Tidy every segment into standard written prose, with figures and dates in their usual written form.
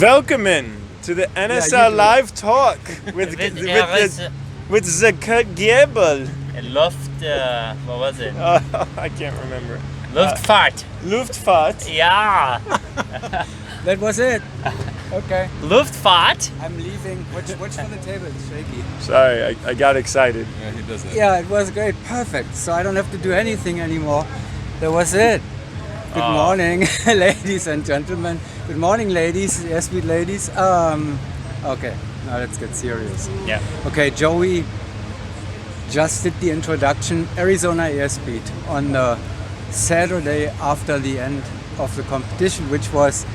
Welcome to the NSL live talk with the Gebel. Luft, what was it? I can't remember. Luftfahrt. Luftfahrt. Yeah. That was it. Okay. Luftfahrt. I'm leaving. Watch for the table. It's shaky. Sorry, I got excited. Yeah, he does that. Yeah, it was great. Perfect. So I don't have to do anything anymore. That was it. Good morning, ladies and gentlemen. Good morning, ladies, Airspeed ladies. Okay, now let's get serious. Yeah. Okay, Joey just did the introduction, Arizona Airspeed, on the Saturday after the end of the competition, which was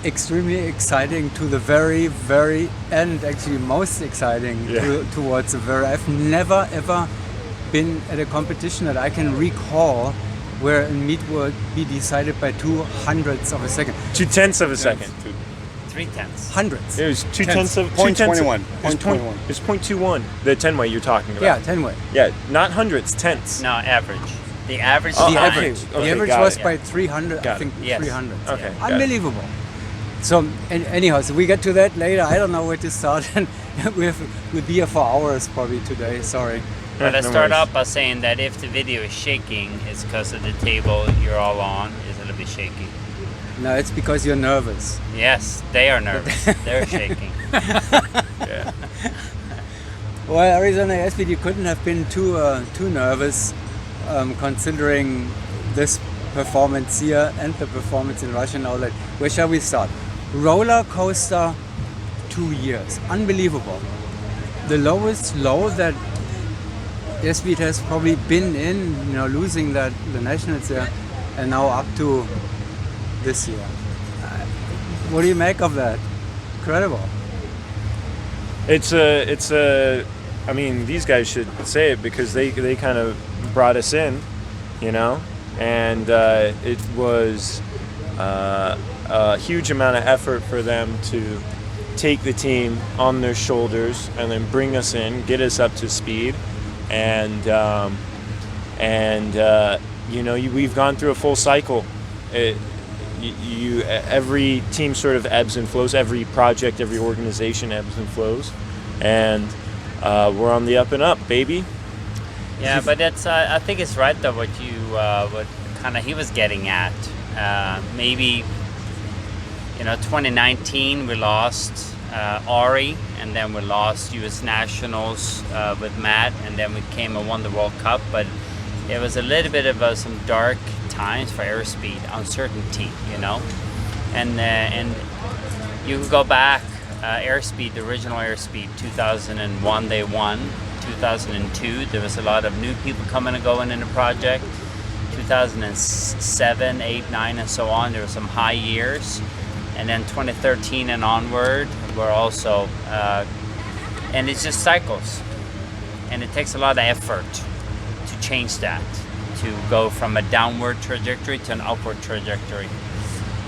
extremely exciting to the very, very end, actually most exciting towards the very. I've never ever been at a competition that I can recall where a meet would be decided by 2/100ths of a second. 2/10 of a second. 3/10. Hundreds. It was 2/10 of 0.21. It's 0.21. The 10-way you're talking about. Yeah, 10-way. Yeah, not hundreds, tenths. No, average. The average. Oh, The time. average, Okay, the average got was it. by 300, Got I think Yes. 300. Okay, got it. Unbelievable. So, anyhow, so we get to that later. I don't know where to start. And we'll be here for hours probably today. Sorry. But let's No start worries. off by saying that if the video is shaking, it's because of the table you're all on is a little bit shaky. No, it's because you're nervous. Yes, they are nervous. They're shaking. Yeah. Well, Arizona Airspeed, you couldn't have been too nervous, considering this performance here and the performance in Russia and all that. Where shall we start? Roller coaster, 2 years, unbelievable. The lowest low that Airspeed has probably been in, losing the nationals there, and now up to this year. What do you make of that? Incredible. It's a. I mean, these guys should say it because they kind of brought us in, and it was a huge amount of effort for them to take the team on their shoulders and then bring us in, get us up to speed, and we've gone through a full cycle. Every team sort of ebbs and flows. Every project, every organization ebbs and flows, and we're on the up and up, baby. Yeah, but that's I think it's right though what kind of he was getting at. Maybe 2019 we lost Ari, and then we lost U.S. Nationals with Matt, and then we came and won the World Cup. But it was a little bit of some dark times for Airspeed, uncertainty, and you can go back. Airspeed, the original Airspeed, 2001 they won. 2002 there was a lot of new people coming and going in the project. 2007, 8, 9, and so on, there were some high years, and then 2013 and onward were also, and it's just cycles, and it takes a lot of effort to change that, to go from a downward trajectory to an upward trajectory.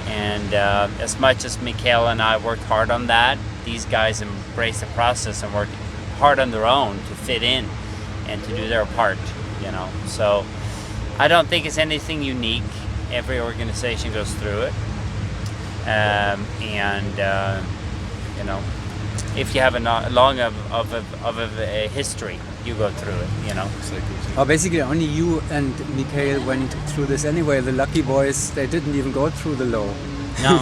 And as much as Mikael and I worked hard on that, these guys embraced the process and worked hard on their own to fit in and to do their part, So I don't think it's anything unique. Every organization goes through it. If you have a long of a history, you go through it, Well, basically only you and Mikael went through this anyway. The lucky boys, they didn't even go through the low. No.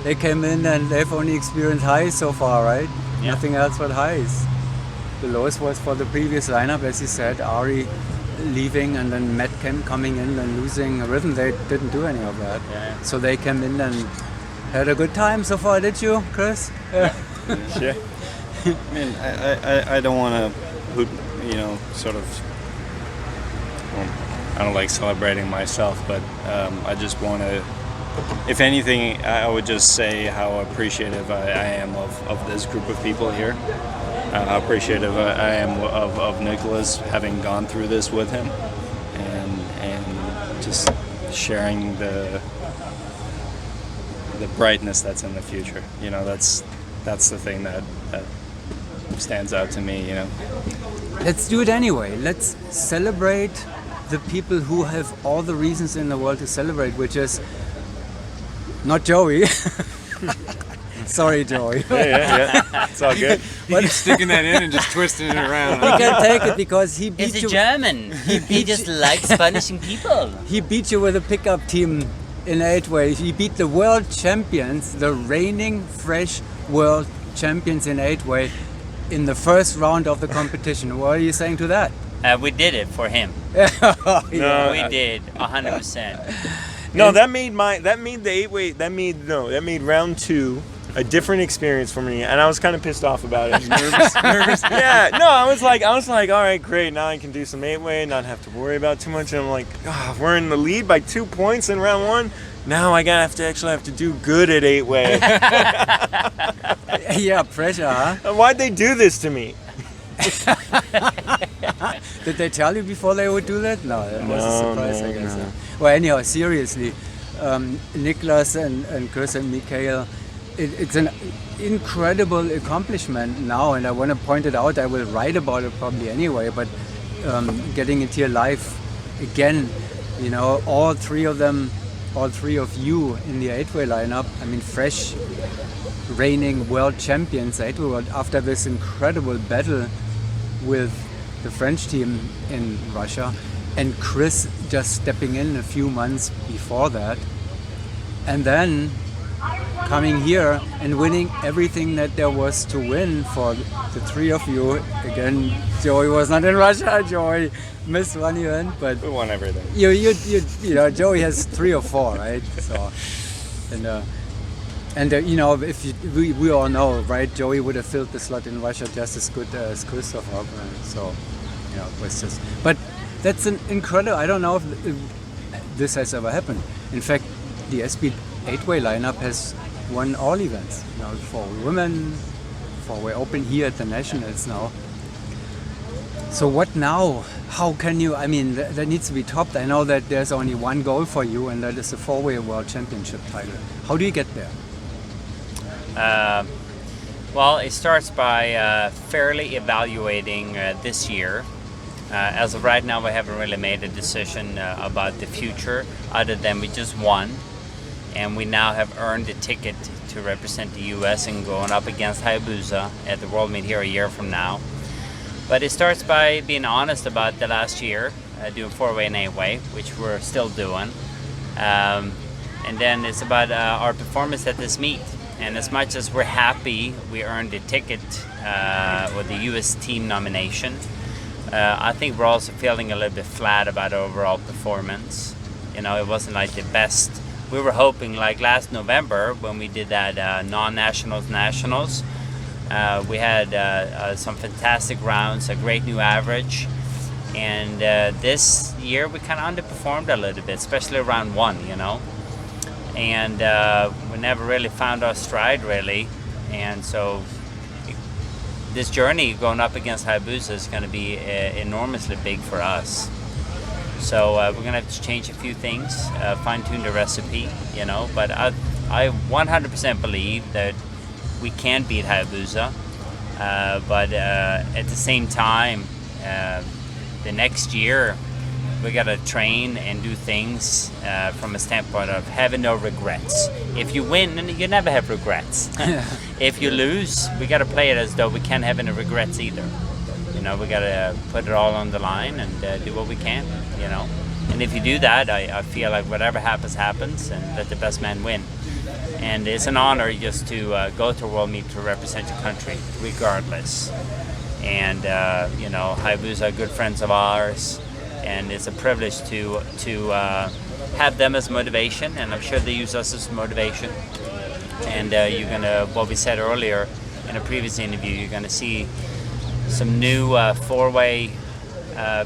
they came in and they've only experienced highs so far, right? Yeah. Nothing else but highs. The lowest was for the previous lineup, as you said, Ari leaving and then Matt coming in and losing a rhythm. They didn't do any of that. Yeah. So they came in and had a good time so far, did you, Chris? Yeah. Yeah. I mean, I don't want to, sort of. Well, I don't like celebrating myself, but I just want to. If anything, I would just say how appreciative I am of this group of people here. How appreciative I am of Nicholas having gone through this with him, and just sharing the brightness that's in the future. That's the thing that stands out to me. Let's do it anyway. Let's celebrate the people who have all the reasons in the world to celebrate, which is not Joey. Sorry, Joey. Yeah. It's all good. He keeps sticking that in and just twisting it around. He can take it because he beat He's you. a German. He just likes punishing people. He beat you with a pickup team in 8-way. He beat the world champions, the reigning fresh world champions in 8-way, in the first round of the competition. What are you saying to that? We did it for him. No, We did 100%. No, that made the 8-way. That made round 2 a different experience for me, and I was kind of pissed off about it. Nervous. Yeah, no, I was like, all right, great. Now I can do some 8-way, not have to worry about too much. And I'm like, we're in the lead by 2 points in round 1. Now I have to do good at 8-way. Yeah, pressure, huh? Why'd they do this to me? Did they tell you before they would do that? No, that was a surprise, I guess. no. Well, anyhow, seriously, Niklas and Chris and Mikhail, it's an incredible accomplishment now, and I want to point it out. I will write about it probably anyway, but getting into your life again, you know, all three of you in the 8-way lineup, I mean, fresh reigning world champions 8-way world, after this incredible battle with the French team in Russia, and Chris just stepping in a few months before that, and then coming here and winning everything that there was to win for the three of you. Again, Joey was not in Russia. Joey missed one event, but We won everything. you know, Joey has 3 or 4, right? So, and you know, we all know, right? Joey would have filled the slot in Russia just as good as Christopher. So, you know, it was just. But that's an incredible. I don't know if this has ever happened. In fact, the Airspeed 8-way lineup has won all events. You know, for women, we're open here at the Nationals now. So what now? How can you? I mean, that needs to be topped. I know that there's only one goal for you, and that is the 4-way World Championship title. How do you get there? Well, it starts by fairly evaluating this year. As of right now, we haven't really made a decision about the future, other than we just won, and we now have earned a ticket to represent the U.S. and going up against Hayabusa at the World Meet here a year from now. But it starts by being honest about the last year, doing 4-way and 8-way, which we're still doing. And then it's about our performance at this meet. And as much as we're happy we earned a ticket with the U.S. team nomination, I think we're also feeling a little bit flat about our overall performance. You know, it wasn't like the best. We were hoping, like last November when we did that non-nationals nationals, we had some fantastic rounds, a great new average, and this year we kind of underperformed a little bit, especially round 1, you know, and we never really found our stride really, and so this journey going up against Hayabusa is going to be enormously big for us. So we're going to have to change a few things, fine-tune the recipe, you know, but I 100% believe that we can beat Hayabusa, but at the same time, the next year we got to train and do things from a standpoint of having no regrets. If you win, you never have regrets. If you lose, we got to play it as though we can't have any regrets either. You know, we got to put it all on the line and do what we can, you know. And if you do that, I feel like whatever happens, happens, and let the best man win. And it's an honor just to go to a World Meet to represent your country, regardless. And, you know, Hayabusa are good friends of ours, and it's a privilege to have them as motivation, and I'm sure they use us as motivation. And you're going to, what we said earlier in a previous interview, you're going to see some new 4-way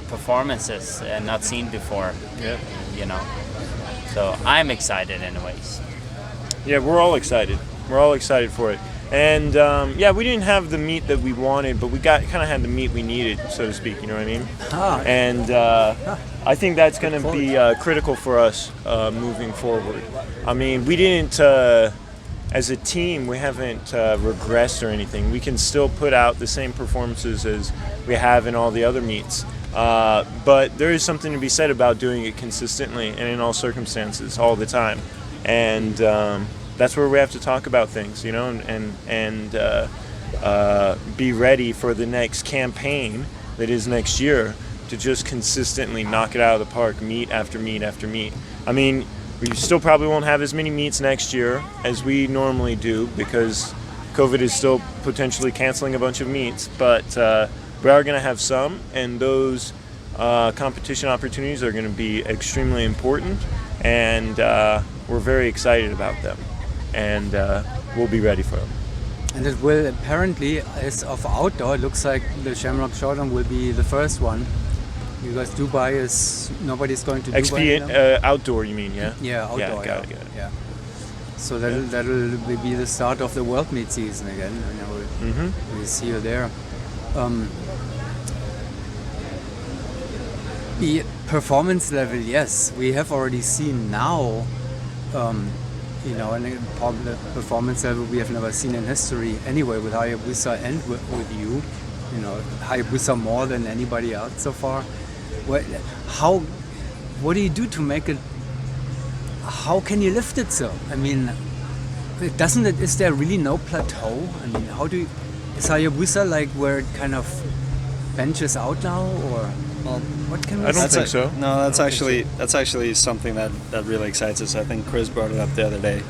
performances not seen before. Yeah. You know, so I'm excited anyways. Yeah, we're all excited. We're all excited for it. And yeah, we didn't have the meet that we wanted, but we kind of had the meet we needed, so to speak. You know what I mean? And I think that's going to be critical for us moving forward. I mean, we didn't, as a team, we haven't regressed or anything. We can still put out the same performances as we have in all the other meets. But there is something to be said about doing it consistently and in all circumstances, all the time. And that's where we have to talk about things, you know, and be ready for the next campaign that is next year to just consistently knock it out of the park, meet after meet after meet. I mean, we still probably won't have as many meets next year as we normally do because COVID is still potentially canceling a bunch of meets, but we are going to have some, and those competition opportunities are going to be extremely important, and we're very excited about them, and we'll be ready for them. And it will apparently, as of outdoor, it looks like the Shamrock Showdown will be the first one. Because Dubai is, nobody's going to Dubai. XP outdoor, you mean, yeah? Yeah, outdoor. Yeah, got it. Yeah. So that'll be the start of the World Meet season again. And we'll see you there. The performance level, yes, we have already seen now. You know, and the performance level we have never seen in history anyway with Hayabusa and with you. You know, Hayabusa more than anybody else so far. What do you do to make it? How can you lift it so? I mean, is there really no plateau? I mean, is Hayabusa like where it kind of benches out now, or what can we? I don't think so. No, that's actually something that really excites us. I think Chris brought it up the other day.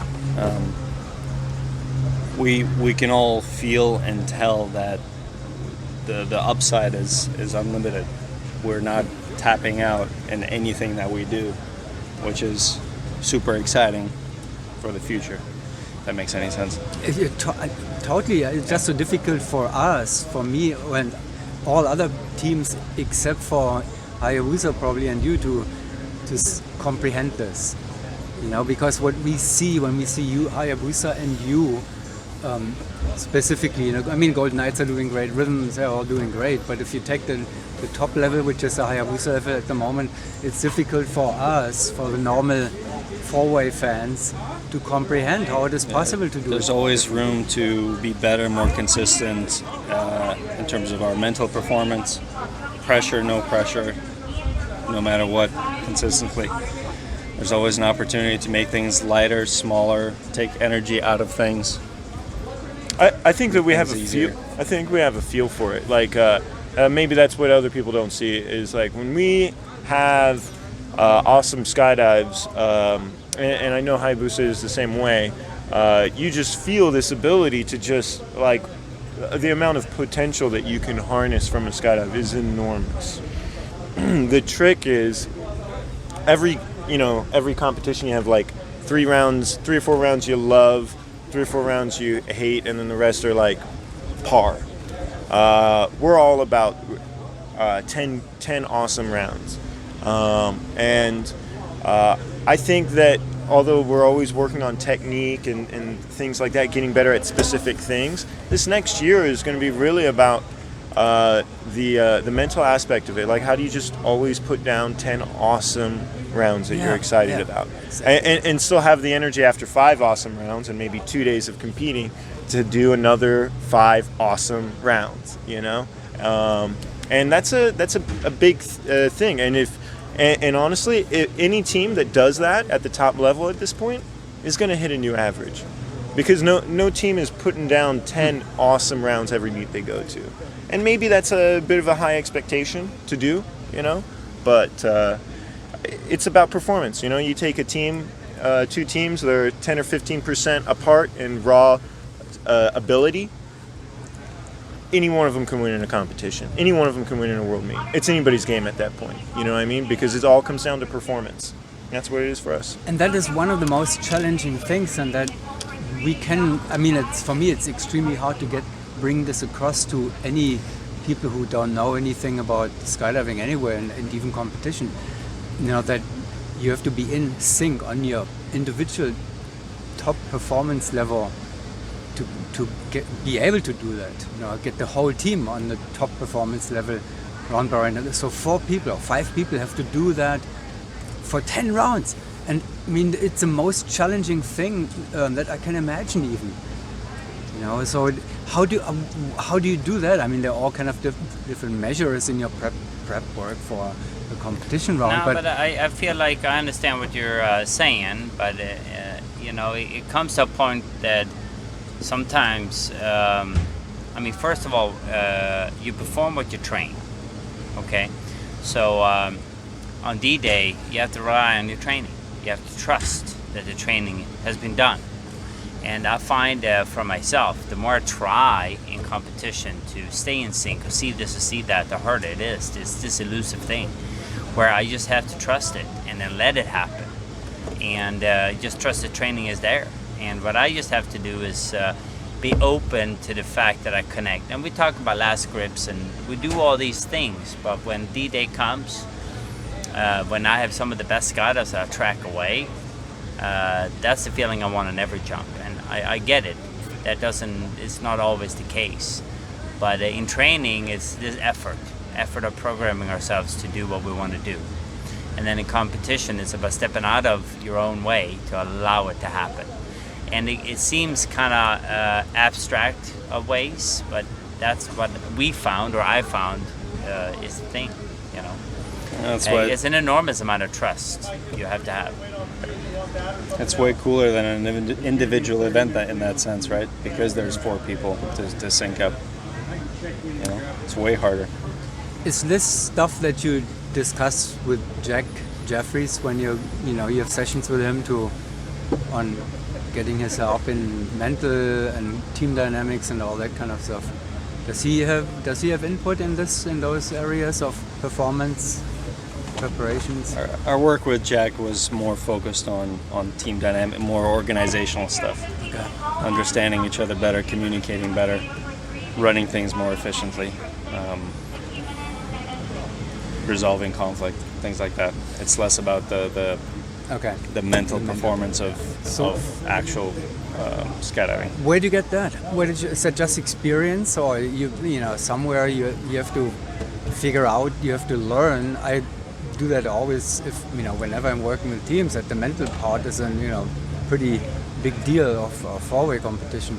We can all feel and tell that the upside is unlimited. We're not tapping out in anything that we do, which is super exciting for the future. If that makes any sense. Totally. It's just so difficult for us, for me, and all other teams except for Hayabusa probably and you to comprehend this. You know, because what we see when we see you, Hayabusa, and you. Specifically, you know, I mean, Golden Knights are doing great, Rhythms are all doing great, but if you take the top level, which is the Hayabusa level at the moment, it's difficult for us, for the normal four-way fans, to comprehend how it is possible to do There's it. always room to be better, more consistent in terms of our mental performance, pressure, no matter what, consistently. There's always an opportunity to make things lighter, smaller, take energy out of things. I think that we have a easier. feel. I think we have a feel for it. Like maybe that's what other people don't see. Is like when we have awesome skydives, and I know Hayabusa is the same way. You just feel this ability to just like the amount of potential that you can harness from a skydive is enormous. The trick is every competition you have like 3 or 4 rounds you love. 3 or 4 rounds you hate, and then the rest are like par. We're all about 10 awesome rounds. And I think that although we're always working on technique and things like that, getting better at specific things, this next year is going to be really about the mental aspect of it. Like, how do you just always put down 10 awesome rounds that you're excited about, exactly. and still have the energy after 5 awesome rounds and maybe 2 days of competing to do another 5 awesome rounds, you know. And that's a big thing. And honestly, any team that does that at the top level at this point is going to hit a new average, because no team is putting down 10 awesome rounds every meet they go to. And maybe that's a bit of a high expectation to do, you know, but it's about performance. You know, you take a team, 2 teams that are 10 or 15% apart in raw ability. Any one of them can win in a competition. Any one of them can win in a world meet. It's anybody's game at that point. You know what I mean? Because it all comes down to performance. That's what it is for us. And that is one of the most challenging things, and that we can. I mean, for me, it's extremely hard to bring this across to any people who don't know anything about skydiving anywhere, and even competition. You know, that you have to be in sync on your individual top performance level to be able to do that. You know, get the whole team on the top performance level round by round. So 4 people or 5 people have to do that for 10 rounds. And I mean, it's the most challenging thing that I can imagine even. You know, so how do you do that? I mean, there are all kind of different measures in your prep work for a competition round. No, but I feel like I understand what you're saying, but it comes to a point that sometimes, first of all, you perform what you train. Okay, so on D-Day, you have to rely on your training. You have to trust that the training has been done. And I find for myself, the more I try in competition to stay in sync, or see this or see that, the harder it is. It's this elusive thing where I just have to trust it and then let it happen. And just trust the training is there. And what I just have to do is be open to the fact that I connect. And we talk about last grips and we do all these things, but when D-Day comes, when I have some of the best guiders that I track away, that's the feeling I want to never jump. And I get it. It's not always the case. But in training, it's this effort of programming ourselves to do what we want to do. And then in competition, it's about stepping out of your own way to allow it to happen. And it seems kind of abstract of ways, but that's what we found, or I found, is the thing, That's why it's an enormous amount of trust you have to have. it's way cooler than an individual event in that sense, right? Because there's 4 people to sync up. It's way harder. Is this stuff that you discuss with Jack Jeffries when you have sessions with him on getting his help in mental and team dynamics and all that kind of stuff? Does he have input in those areas of performance preparations? Our work with Jack was more focused on team dynamic, more organizational stuff. Okay. Understanding each other better, communicating better, running things more efficiently, resolving conflict, things like that. It's less about the mental performance of actual skydiving. Where do you get that? Is that just experience, or somewhere you have to figure out, you have to learn? I do that always whenever I'm working with teams, that the mental part is a pretty big deal of four-way competition.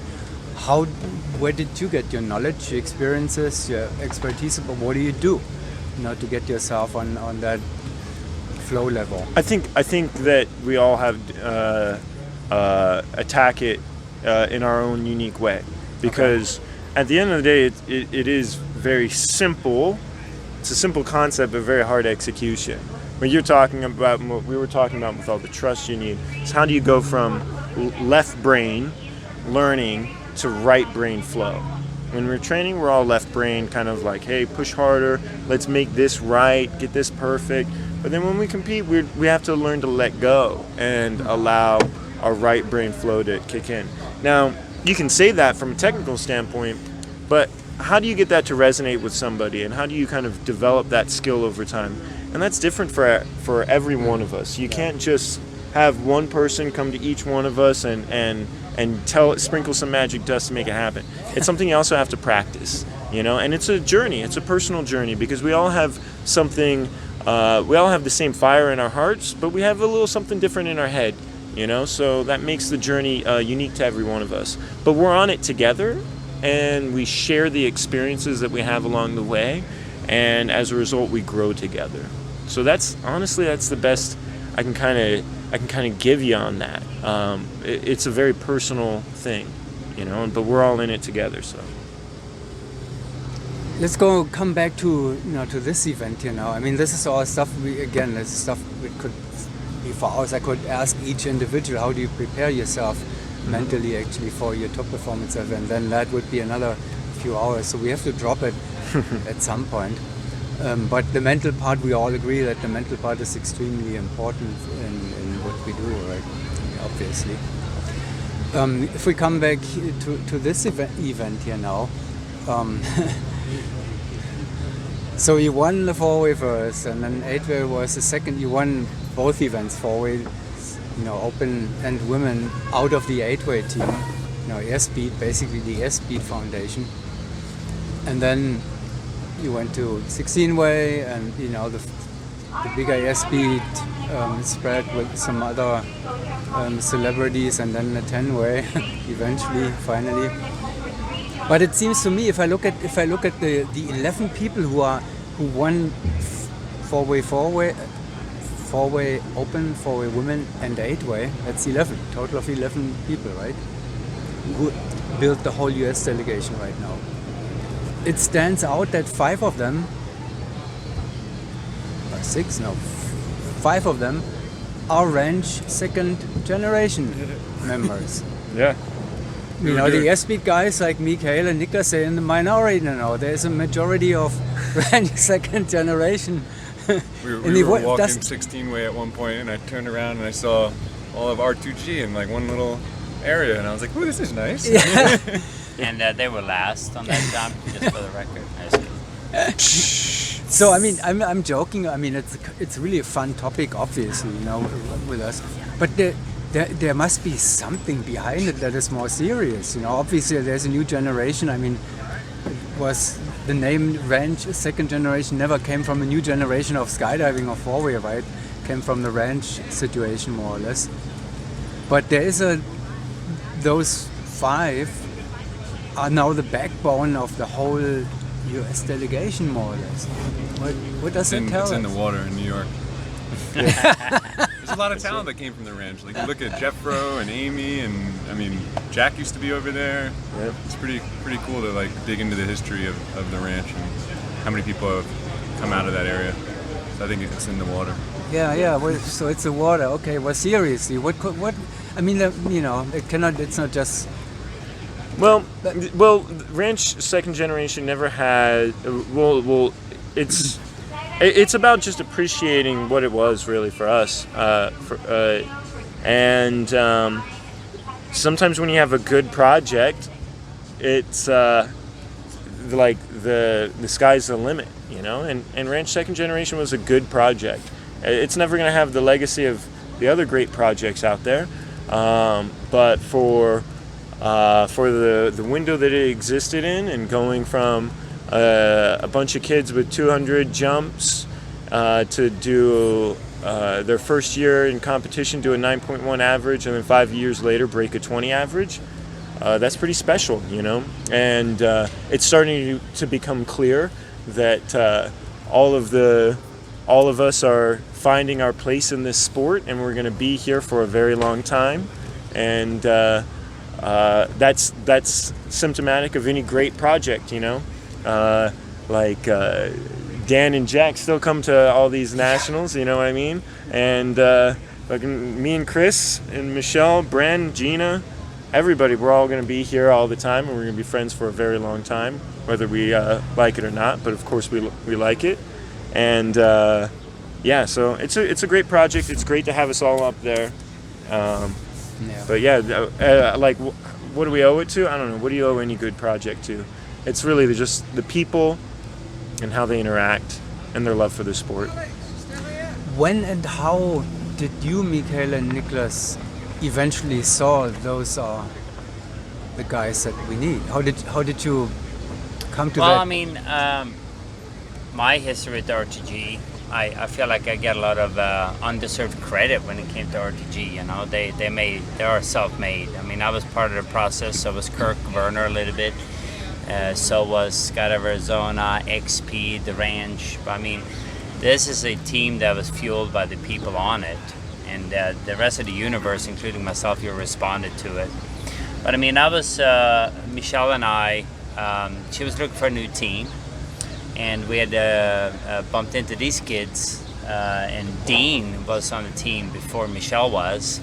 Where did you get your knowledge, your experiences, your expertise? What do you do to get yourself on that flow level? I think that we all have attack it in our own unique way, because at the end of the day, it is very simple. It's a simple concept, but very hard execution. When you're talking about what we were talking about with all the trust you need, is how do you go from left brain learning to right brain flow? When we're training, we're all left brain, kind of like, hey, push harder, let's make this right, get this perfect. But then when we compete, we have to learn to let go and allow our right brain flow to kick in. Now, you can say that from a technical standpoint, but how do you get that to resonate with somebody, and how do you kind of develop that skill over time? And that's different for every one of us. You can't just have one person come to each one of us and sprinkle some magic dust to make it happen. It's something you also have to practice, and it's a journey. It's a personal journey, because we all have something. We all have the same fire in our hearts, but we have a little something different in our head, so that makes the journey unique to every one of us. But we're on it together, and we share the experiences that we have along the way, and as a result, we grow together. So that's the best I can kind of give you on that. It's a very personal thing, but we're all in it together. So let's come back to to this event. I mean, this is all stuff. This is stuff we could be for hours. I could ask each individual, how do you prepare yourself mentally actually for your top performance event? And then that would be another few hours. So we have to drop it at some point. But the mental part, we all agree that the mental part is extremely important in what we do, right? Obviously. If we come back to this event here now, so you won the four-way first, and then eight-way was the second. You won both events, four-way, open and women, out of the eight-way team. Airspeed, basically the Airspeed Foundation, and then you went to 16-way, and the bigger Airspeed spread with some other celebrities, and then the 10-way eventually, finally. But it seems to me, if I look at the 11 people who won four-way four-way open, four-way women, and eight-way. That's 11, total of 11 people, right? Who built the whole US delegation right now. It stands out that 5 of them, or 6, no, 5 of them are ranch second generation members. Yeah. You know, the Airspeed guys like Mikhail and Niklas are in the minority now. There's a majority of ranch second generation. We were walking 16-way at one point, and I turned around and I saw all of R2G in like one little area, and I was like, "Oh, this is nice." Yeah. And they were last on that jump, just for the record. So I mean, I'm joking. I mean, it's really a fun topic, obviously, you know, with us. But there must be something behind it that is more serious. You know, obviously there's a new generation. I mean, was the name ranch second generation never came from a new generation of skydiving or four-way, right? Came from the ranch situation more or less. But there is those 5 are now the backbone of the whole US delegation, more or less. What does it tell us? It's in the water in New York. There's a lot of talent that came from the ranch. Like you look at Jeffro and Amy, and I mean Jack used to be over there. Yep. It's pretty cool to like dig into the history of the ranch and how many people have come out of that area. So I think it's in the water. Yeah. Well, so it's the water. Okay. Well, seriously, what? I mean, you know, it's not just. Well, ranch second generation never had. Well, it's about just appreciating what it was really for us, and sometimes when you have a good project, it's like the sky's the limit, you know. And ranch second generation was a good project. It's never going to have the legacy of the other great projects out there, but for the window that it existed in, and going from a bunch of kids with 200 jumps to do their first year in competition, do a 9.1 average, and then 5 years later break a 20 average. That's pretty special, you know. And it's starting to become clear that all of us are finding our place in this sport, and we're going to be here for a very long time. And that's symptomatic of any great project, you know. Dan and Jack still come to all these nationals, you know what I mean? And like me and Chris and Michelle, Bren, Gina, everybody, we're all going to be here all the time, and we're going to be friends for a very long time, whether we like it or not. But of course we like it. And so it's a great project. It's great to have us all up there. But like, what do we owe it to? I don't know. What do you owe any good project to? It's really just the people and how they interact and their love for the sport. When and how did you, Mikhail and Niklas, eventually saw those are the guys that we need? How did you come to that? Well, I mean, my history with RTG, I feel like I get a lot of undeserved credit when it came to RTG. You know, they are self-made. I mean, I was part of the process. So was Kirk Werner a little bit. So was Skydive Arizona, Airspeed, the ranch. I mean, this is a team that was fueled by the people on it, and the rest of the universe, including myself, you responded to it. But I mean, I was Michelle and I. She was looking for a new team. And we had bumped into these kids, and Dean was on the team before Michelle was.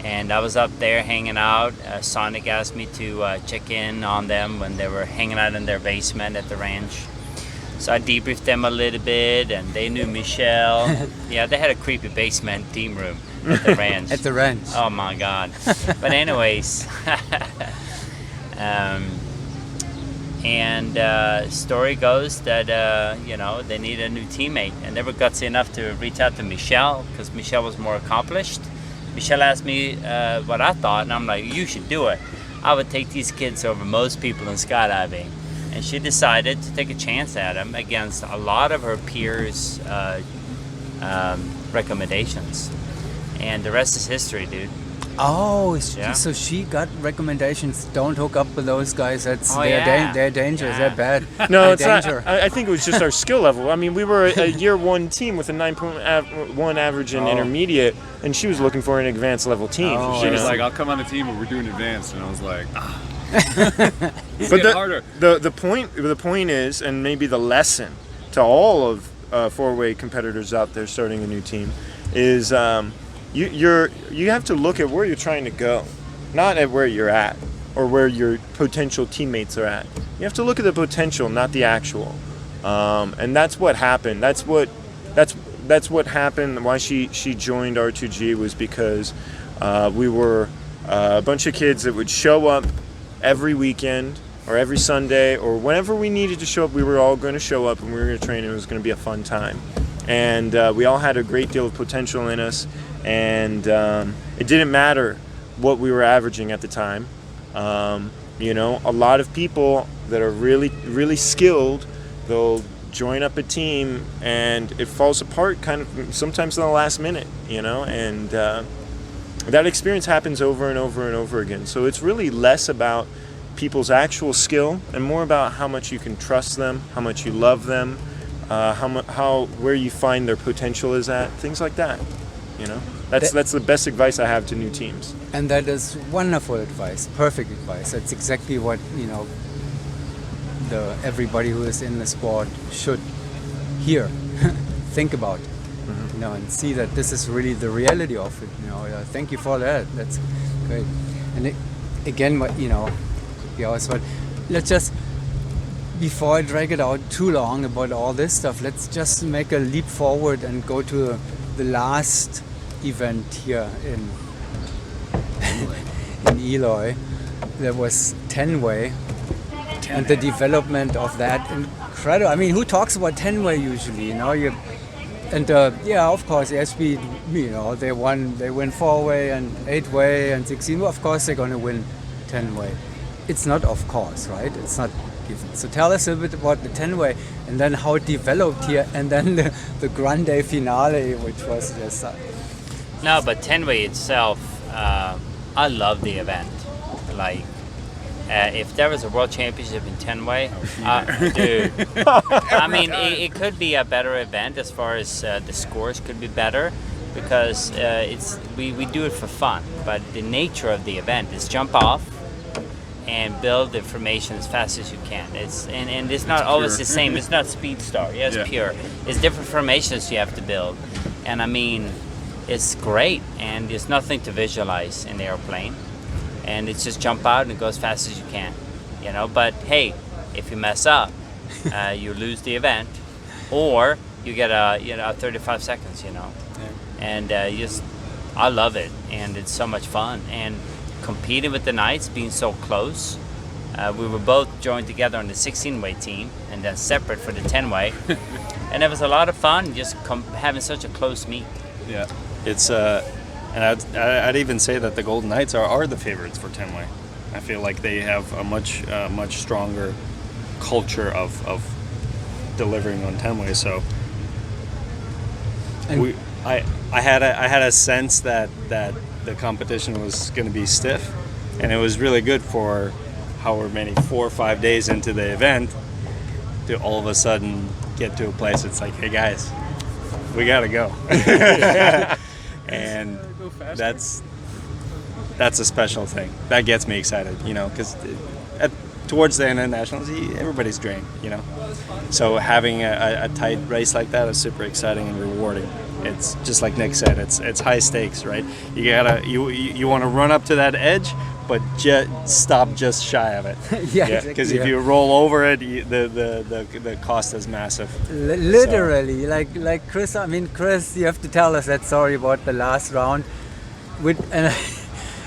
And I was up there hanging out. Sonic asked me to check in on them when they were hanging out in their basement at the ranch. So I debriefed them a little bit, and they knew Michelle. Yeah, they had a creepy basement team room at the ranch. At the ranch. Oh my God. But anyways. And story goes that they need a new teammate, and they were gutsy enough to reach out to Michelle because Michelle was more accomplished. Michelle asked me what I thought, and I'm like, you should do it. I would take these kids over most people in skydiving. And she decided to take a chance at them against a lot of her peers' recommendations. And the rest is history, dude. Oh, Yeah. so she got recommendations. Don't hook up with those guys. That's Oh, they're, yeah. they're dangerous. Yeah. They're bad. No, They're it's danger. not. I think it was just our skill level. I mean, we were a year one team with a 9.1 average in intermediate, and she was looking for an advanced level team. Oh, She you was know? like, I'll come on the team, but we're doing advanced. And I was like, it's But getting harder. the point is, and maybe the lesson to all of four-way competitors out there starting a new team, is you have to look at where you're trying to go, not at where you're at or where your potential teammates are at. You have to look at the potential, not the actual. And that's what happened. That's what happened. Why she joined R2G was because we were a bunch of kids that would show up every weekend or every Sunday or whenever we needed to show up. We were all going to show up and we were going to train, and it was going to be a fun time. And we all had a great deal of potential in us, and it didn't matter what we were averaging at the time. You know, a lot of people that are really, really skilled, they'll join up a team and it falls apart kind of sometimes in the last minute, you know, and that experience happens over and over and over again. So it's really less about people's actual skill and more about how much you can trust them, how much you love them, where you find their potential is at, things like that. You know, that's the best advice I have to new teams. And that is wonderful advice, perfect advice. That's exactly what, you know, everybody who is in the sport should hear, think about, you know, and see that this is really the reality of it. You know, thank you for that. That's great. And again, what you know, could be always, but let's just, before I drag it out too long about all this stuff, let's just make a leap forward and go to the last event here in Eloy. There was 10-way. And the development of that, incredible. I mean, who talks about 10-way usually? You know, yeah, of course, Airspeed. You know, they win 4-way and 8-way and 16. Well, of course, they're going to win 10-way. It's not, of course, right? It's not given. So tell us a bit about the 10-way and then how it developed here, and then the grande finale, which was just. No, but 10-way itself, I love the event. Like. If there was a world championship in 10-way, dude, I mean, it could be a better event as far as the scores could be better, because we do it for fun. But the nature of the event is jump off and build the formation as fast as you can. And it's not always the same. It's not speed star. Yeah, it's pure. It's different formations you have to build, and I mean, it's great. And there's nothing to visualize in the airplane. And it's just jump out and go as fast as you can, you know. But hey, if you mess up, you lose the event, or you get 35 seconds, you know. Yeah. And I love it, and it's so much fun. And competing with the Knights, being so close, we were both joined together on the 16-way team, and then separate for the 10-way, and it was a lot of fun just having such a close meet. Yeah, it's. And I'd even say that the Golden Knights are the favorites for 10-way. I feel like they have a much stronger culture of delivering on 10-way. So I had a sense that the competition was going to be stiff, and it was really good for however many 4 or 5 days into the event to all of a sudden get to a place it's like, hey guys, we gotta go. And that's a special thing. That gets me excited, you know, because towards the end of nationals, everybody's drained, you know. So having a tight race like that is super exciting and rewarding. It's just like Nick said, it's high stakes, right? You want to run up to that edge, but stop just shy of it. Yeah, because if you roll over it, the cost is massive. Literally, so. like Chris. I mean, Chris, you have to tell us that story about the last round. And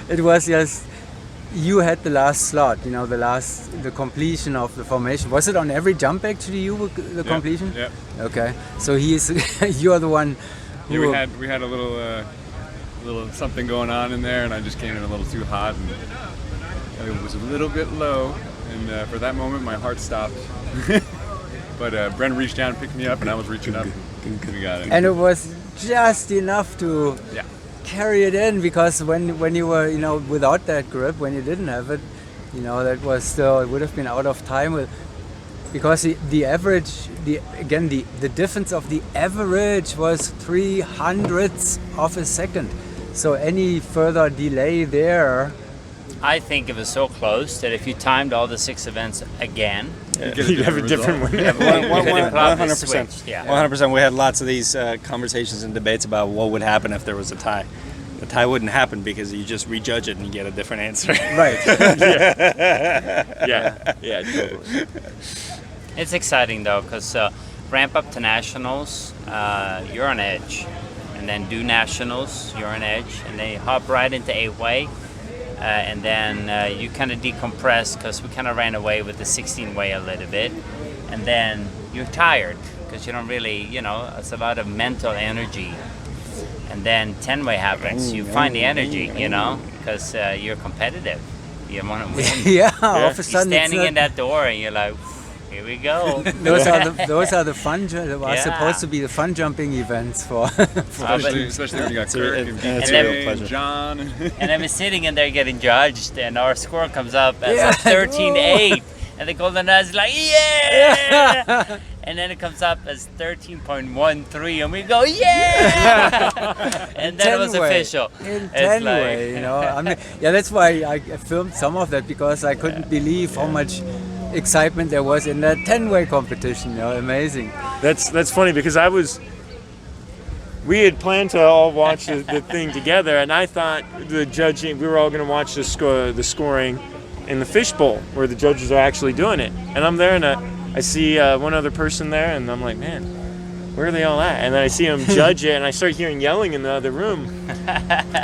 it was just you had the last slot. You know, the completion of the formation. Was it on every jump actually? The completion. Yeah. Okay, so you're the one. Yeah, we had a little something going on in there, and I just came in a little too hot, and it was a little bit low, and for that moment my heart stopped. But Bren reached down and picked me up, and I was reaching up. We got it. And it was just enough to carry it in, because when you were, without that grip, when you didn't have it, that was still, it would have been out of time. Because the average, the difference of the average was 300ths of a second. So any further delay there. I think it was so close that if you timed all the 6 events again, You'd have a different one. 100%. Yeah. 100%. We had lots of these conversations and debates about what would happen if there was a tie. The tie wouldn't happen because you just rejudge it and you get a different answer. Right. Yeah, totally. it's exciting though, because ramp up to nationals, you're on edge, and then do nationals, you're on edge, and then you hop right into 8-way. And then you kind of decompress, because we kind of ran away with the 16-way a little bit, and then you're tired because you don't really, it's a lot of mental energy. And then 10-way happens, you find the energy, because you're competitive. You want to win. Yeah, all of a You're sudden standing in that door and you're like, here we go. those are the fun. Are supposed to be the fun jumping events for. Especially when you got Kirk and it's a real BJ pleasure. and John. And I was sitting in there getting judged, and our score comes up as Yeah. a 13-8, and the Golden Knights is like, yeah! And then it comes up as 13.13, and we go, yeah! And then it was 10-way. official. In It's 10-way, like- I mean, yeah, that's why I filmed some of that, because I couldn't believe how much excitement there was in that 10-way competition. Amazing. That's funny, because we had planned to all watch the thing together, and I thought the judging, we were all going to watch the scoring in the fishbowl, where the judges are actually doing it. And I'm there, and I see one other person there, and I'm like, man, where are they all at? And then I see them judge it, and I start hearing yelling in the other room.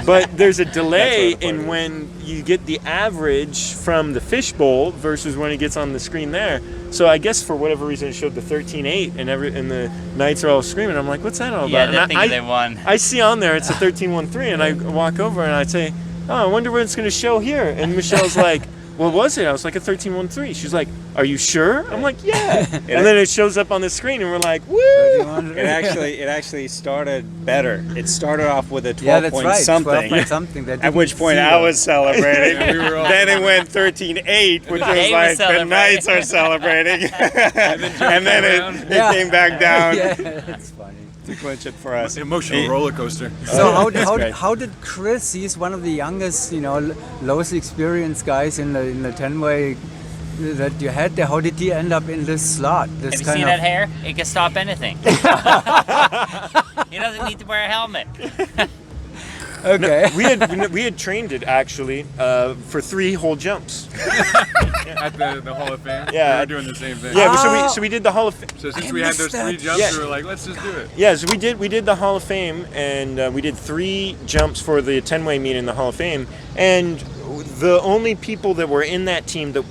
But there's a delay in when you get the average from the fishbowl versus when it gets on the screen there. So I guess for whatever reason it showed the 13-8, and the Knights are all screaming. I'm like, what's that all about? Yeah, And they're thinking they won. I see on there it's a 13-13, and I walk over and I say, oh, I wonder what it's going to show here. And Michelle's like, what was it? I was like, a 13-13. She's like, are you sure? I'm like, yeah. And then it shows up on the screen, and we're like, woo! It actually started better. It started off with a 12 Yeah, that's point right. something. 12 point something. That At which didn't point see I it. was celebrating. Yeah, we were all- Then it went 13-8, which was Dave was like the celebrating. Knights are celebrating. And then it Yeah. came back down Yeah, that's funny. to clinch it for us. Emotional roller coaster. So great. how did Chris? He's one of the youngest, lowest experienced guys in the 10-way that you had there. How did he end up in this slot? This Have you kind seen of that hair? It can stop anything. He doesn't need to wear a helmet. okay. we had trained it actually for 3 whole jumps. At the Hall of Fame. Yeah. We were doing the same thing. Yeah, Oh. so we did the Hall of Fame. So since I we had those missed 3 that. jumps, Yeah. we were like, let's just do it. Yeah, so we did the Hall of Fame, and we did 3 jumps for the 10-way meet in the Hall of Fame, and the only people that were in that team that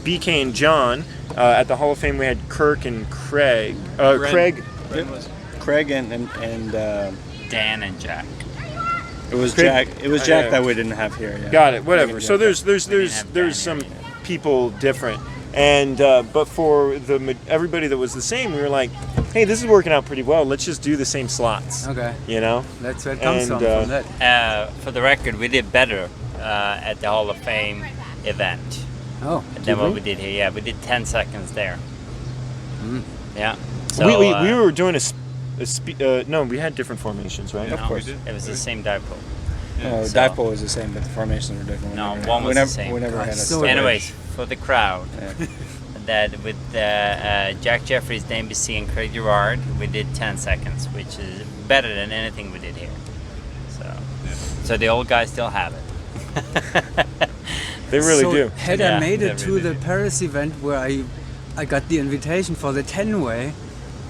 BK and John at the Hall of Fame, we had Kirk and Craig. Craig. Craig and Dan and Jack. it was Craig- Jack. It was Jack yeah. that we didn't have here. Yeah. Got it. Whatever. Craig So and Jack. there's some people different, and but for everybody that was the same, we were like, hey, this is working out pretty well. Let's just do the same slots. Okay. That's where it comes And, from that. For the record, we did better at the Hall of Fame event Oh. than what we did here. Yeah, we did 10 seconds there. Yeah. So, we were doing no, we had different formations, right? no, course. it was the same dipole. No, So- dive pole was the same, but the formations were different. No, We never- one was we the never, same. We never had a So start. Anyways, for the crowd, Yeah. that with Jack Jeffries, Dane BC, and Craig Gerard, we did 10 seconds, which is better than anything we did here. So the old guys still have it. They really so do. Had Yeah, I made it they to really the do. Paris event where I got the invitation for the 10-way,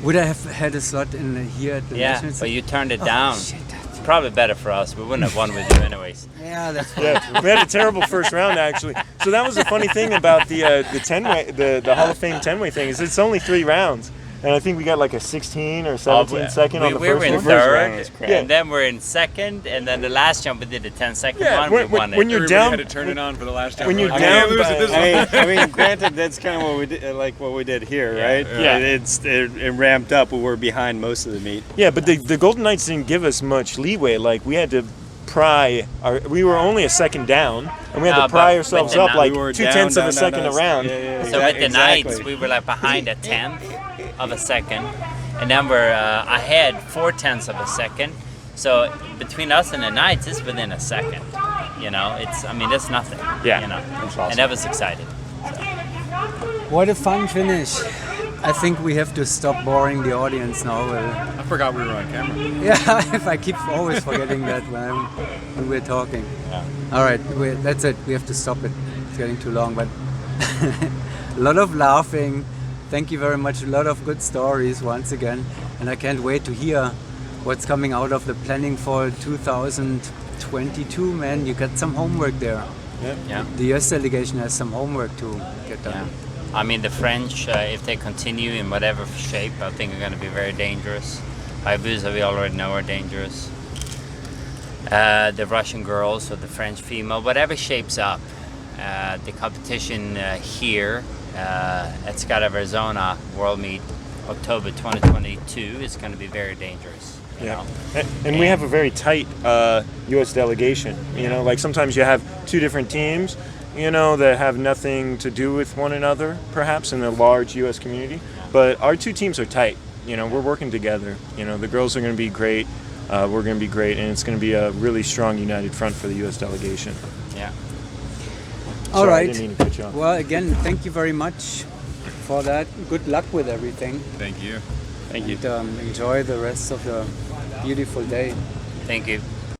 would I have had a slot here at the Yeah, National? but you turned it Oh, down. shit, It's probably better for us. We wouldn't have won with you anyways. yeah, that's Yeah, we had a terrible first round actually. So that was the funny thing about the 10-way, the Hall of Fame 10-way thing, is it's only 3 rounds, and I think we got like a 16 or 17 second on the we were first in one. First round third, was crap. and then we're in second, and then the last jump we did a 10-second Yeah, one. when- we won when it. you're Everybody down- had to turn it on for the last jump. when you're We're like, down "I can't lose at this by- one." I mean, granted, that's kind of what we did, like what we did here, Yeah. right? Yeah. It ramped up. We were behind most of the meet. Yeah, but the Golden Knights didn't give us much leeway. Like we had to we were only a second down, and we had No, to pry but ourselves with the up ni- like We were 2/10 down, of a second down, around. So with the exactly. Knights, we were like behind a tenth of a second, and then we're ahead 4/10 of a second. So between us and the Knights, it's within a second. You know, it's nothing. Yeah, You know, that's awesome. and that was exciting. What a fun finish. I think we have to stop boring the audience now. I forgot we were on camera. Yeah, if I keep always forgetting that when we're talking. Yeah. All right, that's it. We have to stop it. It's getting too long, but a lot of laughing. Thank you very much. A lot of good stories once again, and I can't wait to hear what's coming out of the planning for 2022. Man, you got some homework there. Yeah. The US delegation has some homework to get done. Yeah. I mean, the French, if they continue in whatever shape, I think are going to be very dangerous. Hayabusa, we already know, are dangerous. The Russian girls or the French female, whatever shapes up, the competition here at Scottsdale, Arizona World Meet, October 2022, is going to be very dangerous. You know? And we have a very tight U.S. delegation. You know, like sometimes you have two different teams, you know, that have nothing to do with one another, perhaps in the large U.S. community. But our two teams are tight. You know, we're working together. You know, the girls are going to be great. We're going to be great, and it's going to be a really strong united front for the U.S. delegation. Yeah. All Sorry, I right. didn't mean to cut you off. Well, again, thank you very much for that. Good luck with everything. Thank you. Thank you. And enjoy the rest of the beautiful day. Thank you.